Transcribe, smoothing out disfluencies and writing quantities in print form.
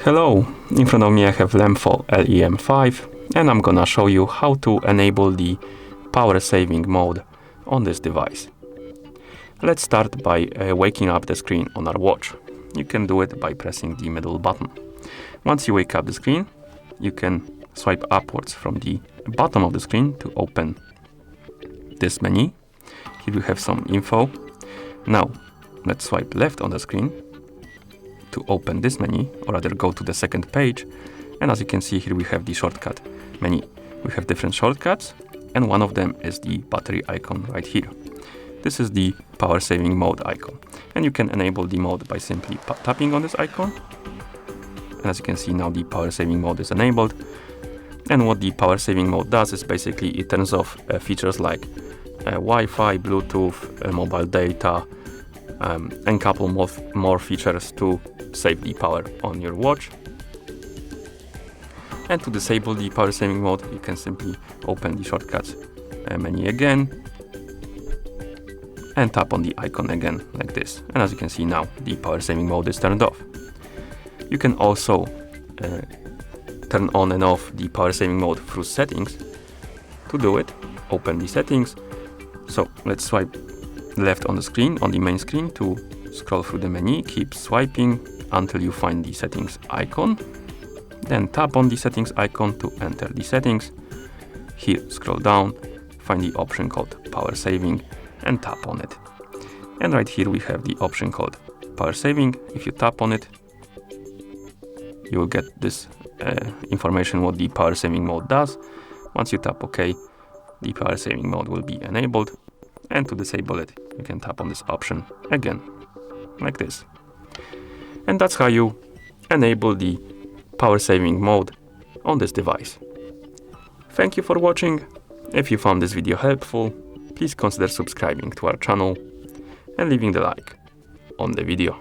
Hello, in front of me I have LEMFO LEM5 and I'm gonna show you how to enable the power saving mode on this device. Let's start by waking up the screen on our watch. You can do it by pressing the middle button. Once you wake up the screen, you can swipe upwards from the bottom of the screen to open this menu. Here you have some info. Now let's swipe left on the screen to open this menu, or rather go to the second page, and as you can see here we have the shortcut menu. We have different shortcuts and one of them is the battery icon right here. This is the power saving mode icon and you can enable the mode by simply tapping on this icon, and as you can see now the power saving mode is enabled. And what the power saving mode does is basically it turns off features like Wi-Fi, Bluetooth, mobile data, and a couple more features to save the power on your watch. And to disable the power saving mode, you can simply open the shortcuts menu again and tap on the icon again like this. And as you can see now, the power saving mode is turned off. You can also turn on and off the power saving mode through settings. To do it, open the settings. So let's swipe left on the screen, on the main screen, to scroll through the menu. Keep swiping until you find the settings icon. Then tap on the settings icon to enter the settings. Here, scroll down, find the option called power saving and tap on it. And right here we have the option called power saving. If you tap on it, you will get this information what the power saving mode does. Once you tap OK, the power saving mode will be enabled. And to disable it, you can tap on this option again, like this. And that's how you enable the power saving mode on this device. Thank you for watching. If you found this video helpful, please consider subscribing to our channel and leaving the like on the video.